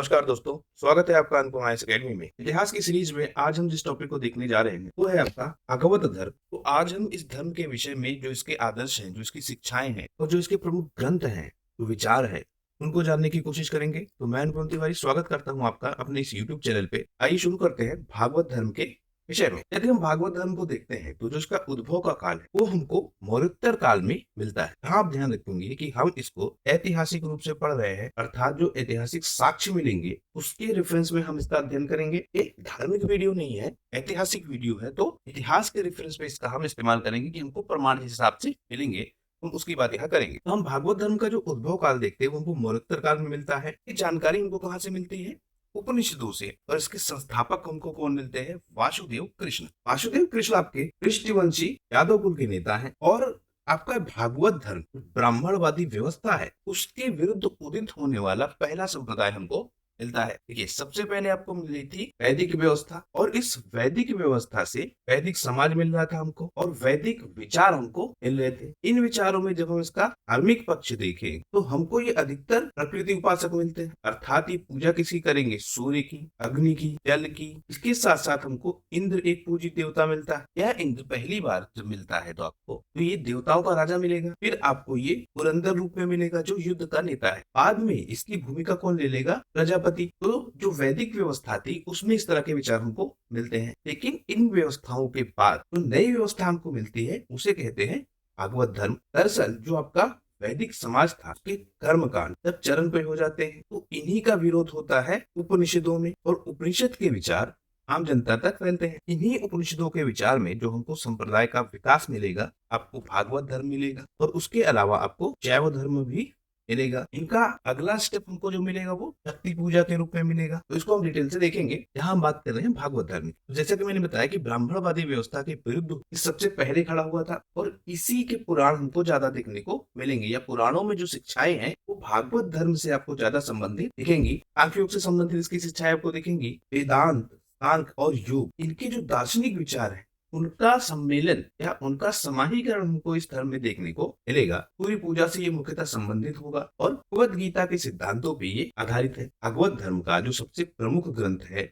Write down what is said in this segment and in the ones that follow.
नमस्कार दोस्तों, स्वागत है आपका अनुपम आईएएस अकेडमी में। इतिहास की सीरीज में आज हम जिस टॉपिक को देखने जा रहे हैं वो है आपका भागवत धर्म। तो आज हम इस धर्म के विषय में जो इसके आदर्श हैं, जो इसकी शिक्षाएं हैं और जो इसके प्रमुख ग्रंथ हैं, जो विचार है, उनको जानने की कोशिश करेंगे। तो मैं अनुपम तिवारी स्वागत करता हूँ आपका अपने इस यूट्यूब चैनल पे। आइए शुरू करते हैं भागवत धर्म के विषय में। यदि हम भागवत धर्म को देखते हैं तो जो इसका उद्भव का काल है वो हमको मौर्योत्तर काल में मिलता है। यहाँ आप ध्यान रखेंगे कि हम इसको ऐतिहासिक रूप से पढ़ रहे हैं, अर्थात जो ऐतिहासिक साक्ष्य मिलेंगे उसके रेफरेंस में हम इसका अध्ययन करेंगे। एक धार्मिक वीडियो नहीं है, ऐतिहासिक वीडियो है, तो इतिहास के रेफरेंस में इसका हम इस्तेमाल करेंगे कि हमको प्रमाण के हिसाब से मिलेंगे, हम उसकी बात यहाँ करेंगे। तो हम भागवत धर्म का जो उद्भव काल देखते हैं वो हमको मौर्योत्तर काल में मिलता है। ये जानकारी हमको कहाँ से मिलती है? उपनिषदों से। और इसके संस्थापक हमको कौन मिलते हैं? वासुदेव कृष्ण। वासुदेव कृष्ण आपके कृष्णवंशी यादव कुल के नेता हैं और आपका भागवत धर्म ब्राह्मणवादी व्यवस्था है उसके विरुद्ध उदित होने वाला पहला संप्रदाय हमको मिलता है। देखिए, सबसे पहले आपको मिली थी वैदिक व्यवस्था और इस वैदिक व्यवस्था से वैदिक समाज मिल रहा था हमको और वैदिक विचार हमको मिल रहे थे। इन विचारों में जब हम इसका धार्मिक पक्ष देखें तो हमको ये अधिकतर प्रकृति उपासक मिलते हैं, अर्थात ये पूजा किसी करेंगे सूर्य की, अग्नि की, जल की। इसके साथ साथ हमको इंद्र एक पूजित देवता मिलता है। यह इंद्र पहली बार जब मिलता है तो आपको तो ये देवताओं का राजा मिलेगा। फिर आपको ये पुरंदर रूप में मिलेगा जो युद्ध का नेता है। बाद में इसकी भूमिका कौन ले लेगा? प्रजापति। तो जो वैदिक व्यवस्था थी उसमें इस तरह के विचार हमको मिलते हैं। लेकिन इन व्यवस्थाओं के बाद जो नई व्यवस्था हमको मिलती है उसे कहते हैं भागवत धर्म। दरअसल जो आपका वैदिक समाज था उसके कर्मकांड जब चरण पे हो जाते हैं तो इन्हीं का विरोध होता है उपनिषदों में और उपनिषद के विचार आम जनता तक फैलते हैं। इन्हीं उपनिषदों के विचार में जो हमको संप्रदाय का विकास मिलेगा, आपको भागवत धर्म मिलेगा और उसके अलावा आपको शैव धर्म भी मिलेगा। इनका अगला स्टेप हमको जो मिलेगा वो शक्ति पूजा के रूप में मिलेगा। तो इसको हम डिटेल से देखेंगे। यहाँ हम बात कर रहे हैं भागवत धर्म की। तो जैसा कि मैंने बताया कि ब्राह्मणवादी व्यवस्था के विरुद्ध सबसे पहले खड़ा हुआ था और इसी के पुराण हमको ज्यादा देखने को मिलेंगे, या पुराणों में जो शिक्षाएं हैं वो भागवत धर्म से आपको ज्यादा संबंधित दिखेंगी। सांख्य से संबंधित इसकी शिक्षाएं आपको दिखेंगी। वेदांत, सांख्य और योग, इनके जो दार्शनिक विचार है उनका सम्मेलन या उनका समाहीकरण हमको इस धर्म में देखने को मिलेगा। पूरी पूजा से ये मुख्यतः संबंधित होगा और भगवत गीता के सिद्धांतों पे ये आधारित है। भागवत धर्म का जो सबसे प्रमुख ग्रंथ है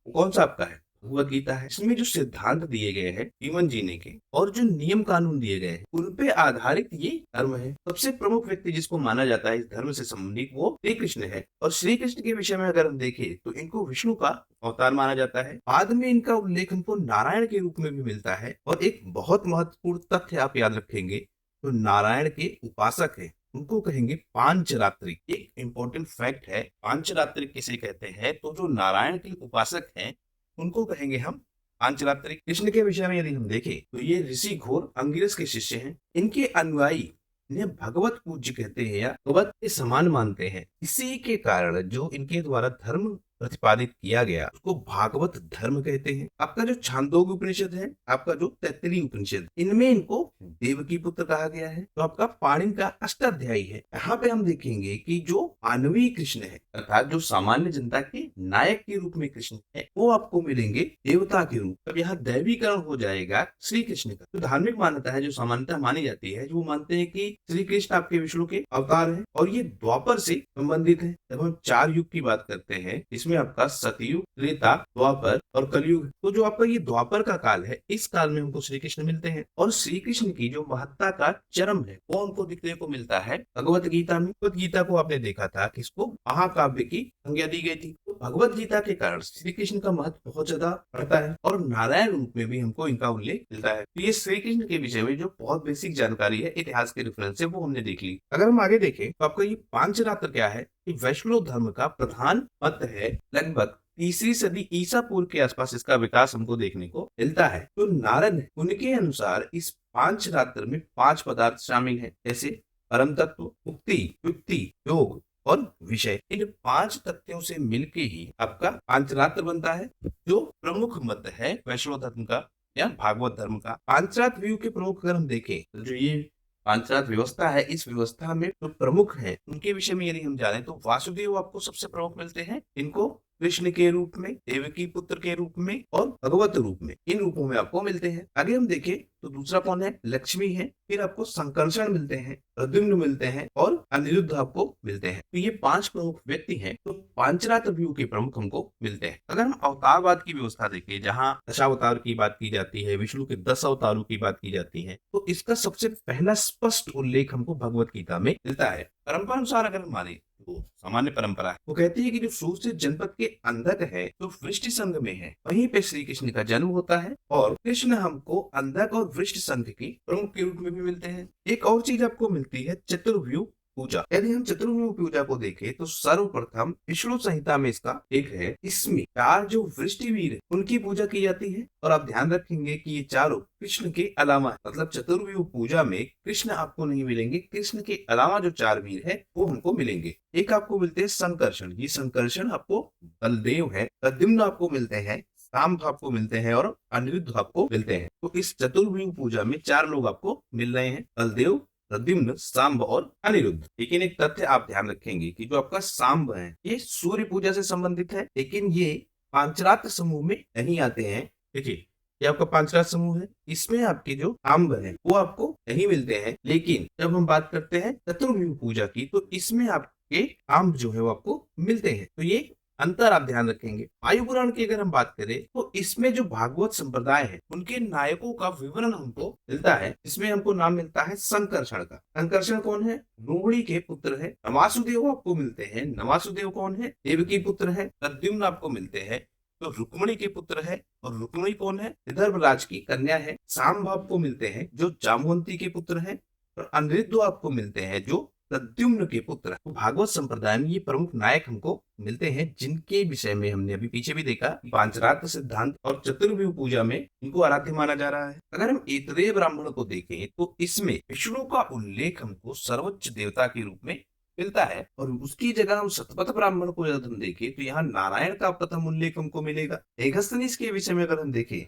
वो कौन सा आपका है? भगवत गीता है। इसमें जो सिद्धांत दिए गए हैं जीवन जीने के और जो नियम कानून दिए गए हैं उन पे आधारित ये धर्म है। सबसे प्रमुख व्यक्ति जिसको माना जाता है इस धर्म से संबंधित वो श्री कृष्ण है। और श्री कृष्ण के विषय में अगर हम देखें तो इनको विष्णु का अवतार माना जाता है। बाद में इनका उल्लेख हमको नारायण के रूप में भी मिलता है। और एक बहुत महत्वपूर्ण तथ्य आप याद रखेंगे, तो नारायण के उपासक है उनको कहेंगे पांचरात्रि। एक इम्पोर्टेंट फैक्ट है, पांचरात्रि किसे कहते हैं? तो जो नारायण के उपासक हैं उनको कहेंगे हम पांचरात्रि। कृष्ण के विषय में यदि हम देखें तो ये ऋषि घोर अंगिरस के शिष्य हैं। इनके अनुयायी इन्हें भगवत पूज्य कहते हैं या भगवत के समान मानते हैं। इसी के कारण जो इनके द्वारा धर्म प्रतिपादित किया गया उसको भागवत धर्म कहते हैं। आपका जो छांदोग्य उपनिषद है, आपका जो तैत्तिरीय उपनिषद, इनमें इनको देवकी पुत्र कहा गया है। तो आपका पाणिनि का अष्टाध्यायी है। यहाँ पे हम देखेंगे कि जो मानवीय कृष्ण है अर्थात जो सामान्य जनता के नायक के रूप में कृष्ण है वो आपको मिलेंगे देवता के रूप। अब यहाँ दैवीकरण हो जाएगा श्री कृष्ण का। तो धार्मिक मान्यता है जो सामान्यता मानी जाती है, जो मानते हैं कि श्री कृष्ण आपके विष्णु के अवतार है और ये द्वापर से संबंधित है। जब हम 4 युग की बात करते हैं इसमें आपका सतयुग, त्रेता, द्वापर और कलयुग। तो जो आपका ये द्वापर का काल है इस काल में हमको श्री कृष्ण मिलते हैं और श्री कृष्ण की जो महत्ता का चरम है वो हमको दिखने को मिलता है भगवत गीता में। भगवत गीता को आपने देखा था कि इसको महाकाव्य की संज्ञा दी गई थी। तो भगवत गीता के कारण श्री कृष्ण का महत्व बहुत ज्यादा बढ़ता है और नारायण रूप में भी हमको इनका उल्लेख मिलता है। तो ये श्री कृष्ण के विषय में जो बहुत बेसिक जानकारी है इतिहास के रेफरेंस से वो हमने देख ली। अगर हम आगे देखें तो आपका ये पांचरात्र क्या है? वैष्णव धर्म का प्रधान मत है। लगभग 3री सदी ईसा पूर्व के आसपास इसका विकास हमको देखने को मिलता है। तो नारद उनके अनुसार इस 5 रात्र में 5 पदार्थ शामिल हैं, जैसे परम तत्व, मुक्ति, युक्ति, योग और विषय। इन 5 तथ्यों से मिलके ही आपका पांचरात्र बनता है जो प्रमुख मत है वैष्णव धर्म का या भागवत धर्म का। पांचरात्र व्यू के प्रमुख अगर हम देखें तो जो ये पांचरात्र व्यवस्था है इस व्यवस्था में जो प्रमुख है उनके विषय में यदि हम जाने तो वासुदेव आपको सबसे प्रमुख मिलते हैं। इनको कृष्ण के रूप में, देवकी पुत्र के रूप में और भगवत रूप में, इन रूपों में आपको मिलते हैं। आगे हम देखें तो दूसरा कौन है, लक्ष्मी है, फिर आपको संकर्षण मिलते हैं, प्रद्युम्न मिलते हैं और अनिरुद्ध आपको मिलते हैं। तो ये 5 प्रमुख व्यक्ति हैं, तो पांचरात्र व्यू के प्रमुख हमको मिलते हैं। अगर हम अवतारवाद की व्यवस्था देखें, जहाँ दशावतार की बात की जाती है, विष्णु के 10 अवतारों की बात की जाती है, तो इसका सबसे पहला स्पष्ट उल्लेख हमको भगवत गीता में मिलता है। परंपरा अनुसार अगर हम माने, तो सामान्य परंपरा है, वो कहती है कि जो सूर्य जनपद के अंधक है, जो वृष्टि संघ में है, वहीं पे श्री कृष्ण का जन्म होता है और कृष्ण हमको अंधक और वृष्टि संघ के प्रमुख के रूप में भी मिलते हैं। एक और चीज आपको मिलती है, चतुर्व्यूह पूजा। यदि हम चतुर्व्यूह पूजा को देखें तो सर्वप्रथम विष्णु संहिता में इसका एक है, इसमें 4 जो वृष्टिवीर है उनकी पूजा की जाती है। और आप ध्यान रखेंगे कि ये चारों कृष्ण के अलावा, मतलब चतुर्व्यूह पूजा में कृष्ण आपको नहीं मिलेंगे, कृष्ण के अलावा जो 4 वीर है वो हमको मिलेंगे। एक आपको मिलते हैं संकर्षण, ये संकर्षण आपको बलदेव है, प्रद्युम्न आपको मिलते हैं, सांब आपको मिलते हैं और अनिरुद्ध आपको मिलते हैं। तो इस चतुर्व्यूह पूजा में 4 लोग आपको मिल रहे हैं, बलदेव, प्रद्युम्न, सांब और अनिरुद्ध। लेकिन एक तथ्य आप ध्यान रखेंगे कि जो आपका सांब है ये सूर्य पूजा से संबंधित है, लेकिन ये पांचरात्र समूह में नहीं आते हैं। देखिए, ये आपका पांचरात्र समूह है, इसमें आपके जो सांब है वो आपको नहीं मिलते हैं। लेकिन जब हम बात करते हैं चतुर्व्यूह पूजा की, तो इसमें आपके सांब जो है वो आपको मिलते हैं। तो ये अंतर आप ध्यान रखेंगे। वायु पुराण की अगर हम बात करें तो इसमें जो भागवत संप्रदाय है उनके नायकों का विवरण हमको मिलता है। इसमें हमको नाम मिलता है संकर्षण का। संकर्षण कौन है, रोहिणी के पुत्र है। नवासुदेव आपको मिलते हैं, नवासुदेव कौन है, देवकी पुत्र है। प्रद्युम्न आपको मिलते हैं, तो रुक्मिणी के पुत्र है, और रुक्मिणी कौन है, विदर्भराज की कन्या है। सांब आपको मिलते हैं जो जामवंती के पुत्र है, और अनिरुद्ध आपको मिलते हैं जो प्रद्युम्न के पुत्र। तो भागवत संप्रदाय में ये प्रमुख नायक हमको मिलते हैं, जिनके विषय में हमने अभी पीछे भी देखा, पांचरात्र सिद्धांत और चतुर्व्यूह पूजा में इनको आराध्य माना जा रहा है। अगर हम ऐतरेय ब्राह्मण को देखें तो इसमें विष्णु का उल्लेख हमको सर्वोच्च देवता के रूप में मिलता है, और उसकी जगह हम शतपथ ब्राह्मण को यदि हम देखें तो यहाँ नारायण का प्रथम उल्लेख हमको मिलेगा। मेगस्थनीज के विषय में अगर हम देखें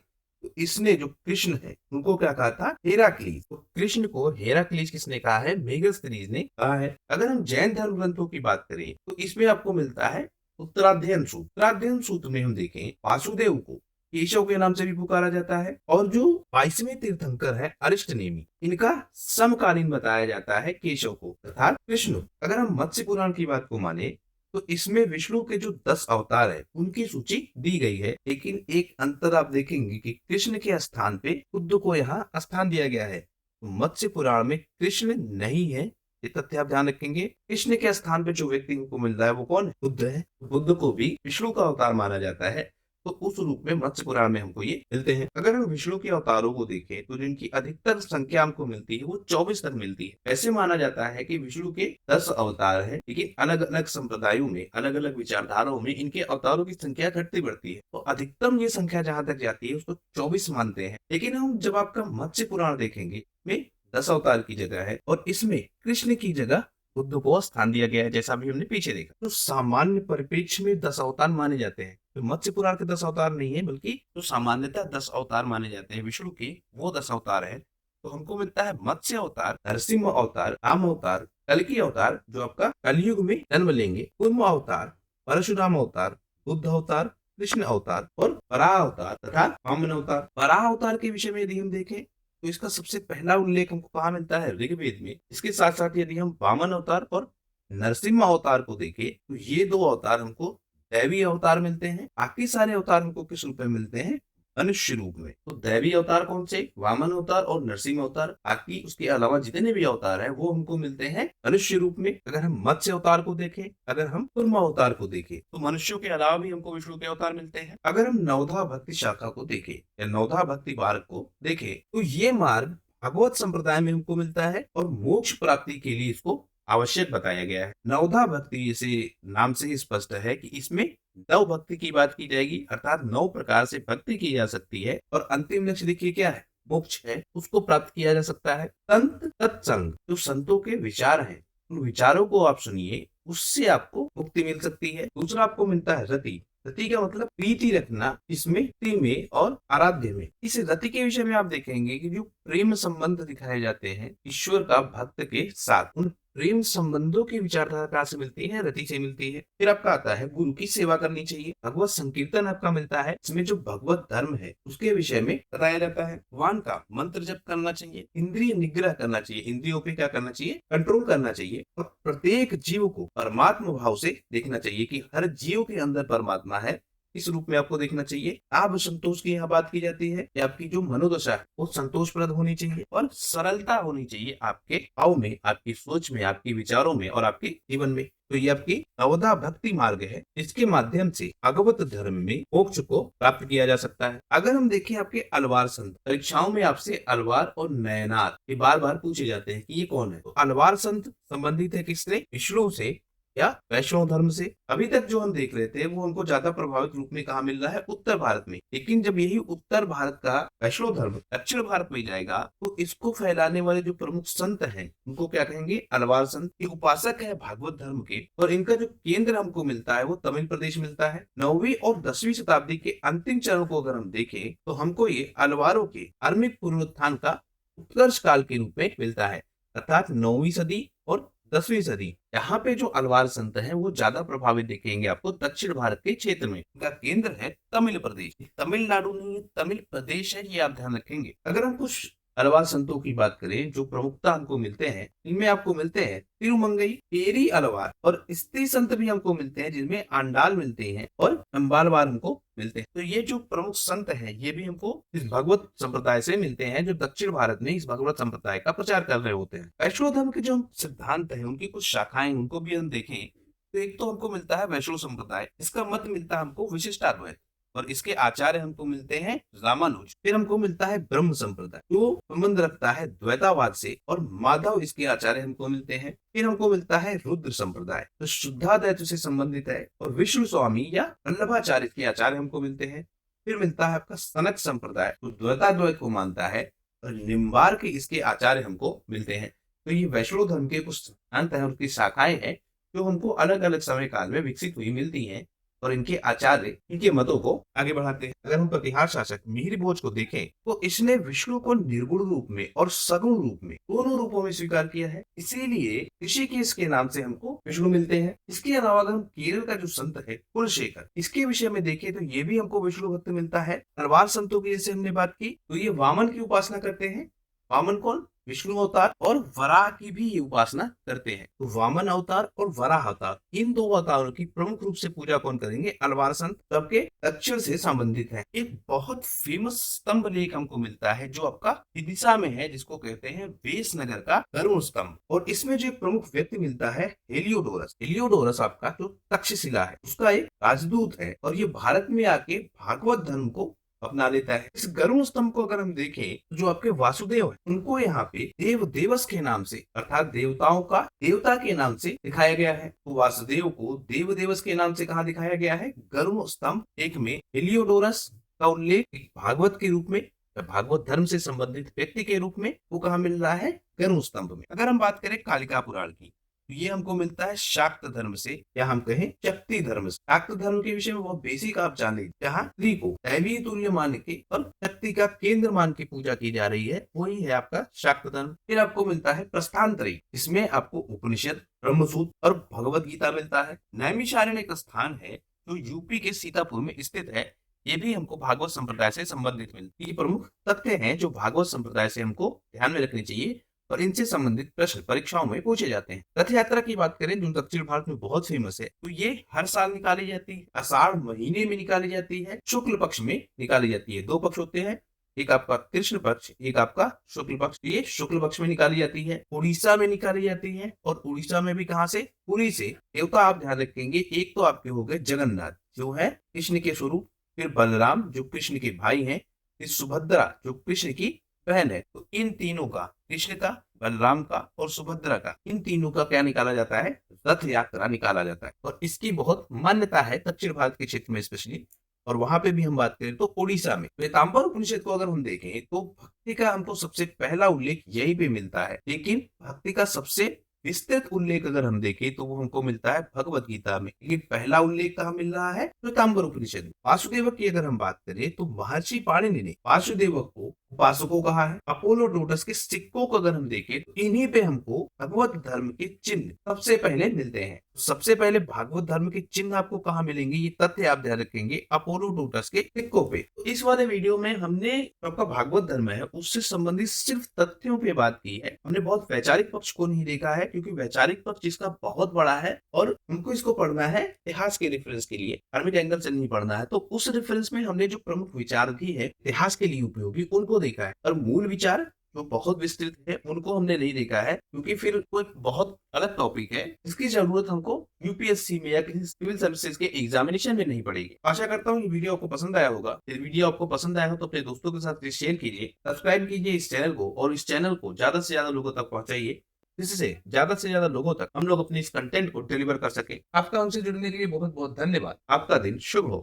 तो इसने जो कृष्ण है उनको क्या कहा था, हेराक्लीज। तो कृष्ण को हेराक्लीज किसने कहा है, मेगस्थनीज ने कहा है। अगर हम जैन धर्म ग्रंथों की बात करें तो इसमें आपको मिलता है उत्तराध्ययन सूत्र। उत्तराध्ययन सूत्र में हम देखें वासुदेव को केशव के नाम से भी पुकारा जाता है, और जो 22वें तीर्थंकर है अरिष्टनेमी, इनका समकालीन बताया जाता है केशव को, अर्थात कृष्ण। अगर हम मत्स्य पुराण की बात को माने तो इसमें विष्णु के जो 10 अवतार है उनकी सूची दी गई है, लेकिन एक अंतर आप देखेंगे कि कृष्ण के स्थान पे बुद्ध को यहाँ स्थान दिया गया है। तो मत्स्य पुराण में कृष्ण नहीं है, ये तथ्य आप ध्यान रखेंगे। कृष्ण के स्थान पे जो व्यक्ति को मिल रहा है वो कौन है, बुद्ध है। बुद्ध को भी विष्णु का अवतार माना जाता है, तो उस रूप में मत्स्य पुराण में हमको ये मिलते हैं। अगर हम विष्णु के अवतारों को देखें तो जिनकी अधिकतर संख्या हमको मिलती है वो 24 तक मिलती है। ऐसे माना जाता है कि विष्णु के 10 अवतार हैं, लेकिन अलग अलग संप्रदायों में, अलग अलग विचारधाराओं में इनके अवतारों की संख्या घटती बढ़ती है। तो अधिकतम ये संख्या जहां तक जाती है उसको 24 मानते हैं। लेकिन हम जब आपका मत्स्य पुराण देखेंगे में 10 अवतार की जगह है, और इसमें कृष्ण की जगह बुद्ध को स्थान दिया गया है, जैसा भी हमने पीछे देखा। तो सामान्य परिप्रेक्ष्य में 10 अवतार माने जाते हैं। तो मत्स्य पुराण के 10 अवतार नहीं है, बल्कि जो सामान्यतः 10 अवतार माने जाते हैं विष्णु के, वो 10 अवतार है। तो हमको मिलता है मत्स्य अवतार, नरसिंह अवतार, राम अवतार, कल्कि अवतार जो आपका कलयुग में जन्म लेंगे, कूर्म अवतार, परशुराम अवतार, बुद्ध अवतार, कृष्ण अवतार और वराह अवतार तथा वामन अवतार। वराह अवतार के विषय में यदि हम देखें तो इसका सबसे पहला उल्लेख हमको कहाँ मिलता है, ऋग्वेद में। इसके साथ साथ यदि हम वामन अवतार और नरसिम्हा अवतार को देखें तो ये 2 अवतार हमको दैवी अवतार मिलते हैं। बाकी सारे अवतार हमको किस रूप में मिलते हैं, मनुष्य रूप में। तो दैवी अवतार कौन से, वामन अवतार और नरसिंह अवतार। बाकी उसके अलावा जितने भी अवतार है वो हमको मिलते हैं मनुष्य रूप में। अगर हम मत्स्य अवतार को देखें, अगर हम कूर्म अवतार को देखें, तो मनुष्यों के अलावा भी हमको विष्णु के अवतार मिलते हैं। अगर हम नवधा भक्ति शाखा को देखें या नवधा भक्ति मार्ग को देखें तो ये मार्ग भगवत संप्रदाय में हमको मिलता है, और मोक्ष प्राप्ति के लिए इसको आवश्यक बताया गया है। नवधा भक्ति इसे नाम से ही स्पष्ट है कि इसमें नव भक्ति की बात की जाएगी, अर्थात 9 प्रकार से भक्ति की जा सकती है, और अंतिम लक्ष्य देखिए क्या है, मोक्ष है, उसको प्राप्त किया जा सकता है। संत तत्संग, जो संतों के विचार हैं, उन विचारों को आप सुनिए, उससे आपको मुक्ति मिल सकती है। दूसरा आपको मिलता है रति। रति का मतलब प्रीति रखना, इसमें प्रिय में और आराध्य में। इस रति के विषय में आप देखेंगे कि जो प्रेम संबंध दिखाए जाते हैं ईश्वर का भक्त के साथ, उन प्रेम संबंधों की विचारधारा कहाँ से मिलती है? रति से मिलती है। फिर आपका आता है गुरु की सेवा करनी चाहिए। भगवत संकीर्तन आपका मिलता है, इसमें जो भगवत धर्म है उसके विषय में बताया जाता है। भगवान का मंत्र जप करना चाहिए, इंद्रिय निग्रह करना चाहिए, इंद्रियों पे क्या करना चाहिए? कंट्रोल करना चाहिए, और प्रत्येक जीव को परमात्मा भाव से देखना चाहिए कि हर जीव के अंदर परमात्मा है, इस रूप में आपको देखना चाहिए। आप संतोष की यहाँ बात की जाती है कि आपकी जो मनोदशा है वो संतोषप्रद होनी चाहिए और सरलता होनी चाहिए आपके भाव में, आपकी सोच में, आपके विचारों में और आपके जीवन में। तो ये आपकी नवदा भक्ति मार्ग है, इसके माध्यम से भगवत धर्म में मोक्ष को प्राप्त किया जा सकता है। अगर हम देखें आपके अलवार संत, परीक्षाओं में आपसे अलवार और नयनार ये बार बार पूछे जाते हैं कि ये कौन है। तो अलवार संत संबंधित है किससे? विष्णु से या वैष्णव धर्म से। अभी तक जो हम देख रहे थे वो हमको ज्यादा प्रभावित रूप में कहाँ मिल रहा है? उत्तर भारत में। लेकिन जब यही उत्तर भारत का वैष्णव धर्म दक्षिण भारत में जाएगा तो इसको फैलाने वाले जो प्रमुख संत हैं उनको क्या कहेंगे? अलवार संत। ये उपासक है भागवत धर्म के, और इनका जो केंद्र हमको मिलता है वो तमिल प्रदेश मिलता है। 9वीं और 10वीं शताब्दी के अंतिम चरण को अगर हम देखें तो हमको ये अलवारों के धार्मिक पुनरुत्थान का उत्कर्ष काल के रूप में मिलता है, अर्थात 9वीं सदी और 10वीं सदी। यहाँ पे जो अलवार संत हैं वो ज्यादा प्रभावित दिखेंगे आपको दक्षिण भारत के क्षेत्र में। इनका केंद्र है तमिल प्रदेश, तमिलनाडु नहीं है, तमिल प्रदेश है, ये आप ध्यान रखेंगे। अगर हम कुछ अलवार संतों की बात करें जो प्रमुखता हमको मिलते हैं, इनमें आपको मिलते हैं तिरुमंगई, पेरी अलवार, और स्त्री संत भी हमको मिलते हैं जिनमें आंडाल मिलते हैं और अम्बालवार हमको मिलते हैं। तो ये जो प्रमुख संत हैं ये भी हमको इस भगवत संप्रदाय से मिलते हैं, जो दक्षिण भारत में इस भगवत संप्रदाय का प्रचार कर रहे होते हैं। वैष्णव धर्म के जो सिद्धांत है उनकी कुछ शाखाएं उनको भी हम देखें तो एक तो हमको मिलता है वैष्णव संप्रदाय, इसका मत मिलता है हमको विशिष्टाद्वैत, और इसके आचार्य हमको मिलते हैं रामानुज। फिर हमको मिलता है ब्रह्म संप्रदाय जो संबंध रखता है द्वैतावाद से, और माधव इसके आचार्य हमको मिलते हैं। फिर हमको मिलता है रुद्र संप्रदाय जो शुद्धाद्वैत से संबंधित है, और विष्णु स्वामी या वल्लभाचार्य के आचार्य हमको मिलते हैं। फिर मिलता है आपका सनक संप्रदाय जो द्वैताद्वैत को मानता है, और निम्बार के इसके आचार्य हमको मिलते हैं। तो ये वैष्णव धर्म के कुछ सिद्धांत हैं, उनकी शाखाएं हैं जो हमको अलग अलग समय काल में विकसित हुई मिलती हैं, और इनके आचार्य इनके मतों को आगे बढ़ाते हैं। अगर हम प्रतिहार शासक मिहिर भोज को देखें तो इसने विष्णु को निर्गुण रूप में और सगुण रूप में दोनों रूपों में स्वीकार किया है, इसीलिए ऋषिकेश के नाम से हमको विष्णु मिलते हैं। इसके अलावा अगर हम केरल का जो संत है कुलशेखर, इसके विषय में देखें तो ये भी हमको विष्णु भक्त मिलता है। अलवार संतों की जैसे हमने बात की तो ये वामन की उपासना करते हैं। वामन कौन? विष्णु अवतार, और वराह की भी ये उपासना करते हैं। तो वामन अवतार और वराह अवतार इन दो अवतारों की प्रमुख रूप से पूजा कौन करेंगे? अलवार संत, सबके दक्षिण से संबंधित है। एक बहुत फेमस स्तंभ लेख हमको मिलता है जो आपका विदिशा में है, जिसको कहते हैं वेशनगर का गरुड़ स्तंभ, और इसमें जो एक प्रमुख व्यक्ति मिलता है हेलियोडोरस। हेलियोडोरस आपका जो तक्षशिला है उसका एक राजदूत है, और ये भारत में आके भागवत धर्म को अपना लेता है। इस गरुड़ स्तंभ को अगर हम देखें जो आपके वासुदेव है उनको यहाँ पे देव देवस के नाम से, अर्थात देवताओं का देवता के नाम से दिखाया गया है। तो वासुदेव को देव देवस के नाम से कहाँ दिखाया गया है? गरुड़ स्तंभ एक में हेलियोडोरस का उल्लेख एक भागवत के रूप में, भागवत धर्म से संबंधित व्यक्ति के रूप में वो कहाँ मिल रहा है? गरुड़ स्तंभ में। अगर हम बात करें कालिका पुराण की तो ये हमको मिलता है शाक्त धर्म से, या हम कहें शक्ति धर्म से। शाक्त धर्म के विषय में बहुत बेसिक आप जान लीजिए, जहाँ स्त्री को दैवीय तुल्य मान के और शक्ति का केंद्र मान की पूजा की जा रही है, वही है आपका शाक्त धर्म। फिर आपको मिलता है प्रस्थानत्रयी, इसमें आपको उपनिषद, ब्रह्मसूत्र और भगवत गीता मिलता है। नैमिषारण्य एक स्थान है जो यूपी के सीतापुर में स्थित है, ये भी हमको भागवत संप्रदाय से संबंधित मिलती है। ये प्रमुख तथ्य हैं जो भागवत संप्रदाय से हमको ध्यान में रखने चाहिए, और इनसे संबंधित प्रश्न परीक्षाओं में पूछे जाते हैं। रथ यात्रा की बात करें जो दक्षिण भारत में बहुत फेमस है, तो ये हर साल निकाली जाती है, आषाढ़ महीने में निकाली जाती है, शुक्ल पक्ष में निकाली जाती है। दो पक्ष होते हैं, एक आपका कृष्ण पक्ष, एक आपका शुक्ल पक्ष। ये शुक्ल पक्ष में निकाली जाती है, उड़ीसा में निकाली जाती है, और उड़ीसा में भी कहाँ से? पुरी से। देवता आप ध्यान रखेंगे, एक तो आपके हो गए जगन्नाथ जो है कृष्ण के स्वरूप, फिर बलराम जो कृष्ण के भाई हैं, फिर सुभद्रा जो कृष्ण की बहन है। तो इन तीनों का, कृष्ण का, बलराम का और सुभद्रा का, इन तीनों का क्या निकाला जाता है? रथ यात्रा निकाला जाता है, और इसकी बहुत मान्यता है दक्षिण भारत के क्षेत्र में स्पेशली। और वहां पे भी हम बात करें तो उड़ीसा में श्वेतांबर उपनिषद को अगर हम देखें तो भक्ति का हमको सबसे पहला उल्लेख यही पे मिलता है, लेकिन भक्ति का सबसे विस्तृत उल्लेख अगर हम देखें तो वो हमको मिलता है भगवत गीता में। लेकिन पहला उल्लेख कहाँ मिल रहा है? श्वेतांबर उपनिषद में। वासुदेव की अगर हम बात करें तो महर्षि पाणिनि ने वासुदेव को उपासकों कहा है। अपोलोडोरस के सिक्कों को अगर हम देखें तो इन्हीं पे हमको भागवत धर्म के चिन्ह सबसे पहले मिलते हैं। सबसे पहले भागवत धर्म के चिन्ह आपको कहाँ मिलेंगे, ये तथ्य आप ध्यान रखेंगे अपोलोडोरस के सिक्कों पे। तो इस वाले वीडियो में हमने आपका भागवत धर्म है उससे संबंधित सिर्फ तथ्यों पे बात की है। हमने बहुत वैचारिक पक्ष को नहीं देखा है, क्योंकि वैचारिक पक्ष इसका बहुत बड़ा है और हमको इसको पढ़ना है इतिहास के रेफरेंस के लिए, धार्मिक एंगल से नहीं पढ़ना है। तो उस रेफरेंस में हमने जो प्रमुख विचार भी है इतिहास के लिए उपयोगी उनको देखा है, और मूल विचार जो बहुत विस्तृत है उनको हमने नहीं देखा है, क्योंकि फिर कोई बहुत अलग टॉपिक है जिसकी जरूरत हमको यूपीएससी में या किसी सिविल सर्विसेज के एग्जामिनेशन में नहीं पड़ेगी। आशा करता हूँ ये वीडियो आपको पसंद आया होगा। यदि वीडियो आपको पसंद आया हो तो अपने दोस्तों के साथ शेयर कीजिए, सब्सक्राइब कीजिए इस चैनल को, और इस चैनल को ज्यादा से ज्यादा लोगों तक पहुंचाइए, जिससे ज्यादा से ज्यादा लोगों तक हम लोग अपने इस कंटेंट को डिलीवर कर सके। आपका हमसे जुड़ने के लिए बहुत बहुत धन्यवाद। आपका दिन शुभ हो।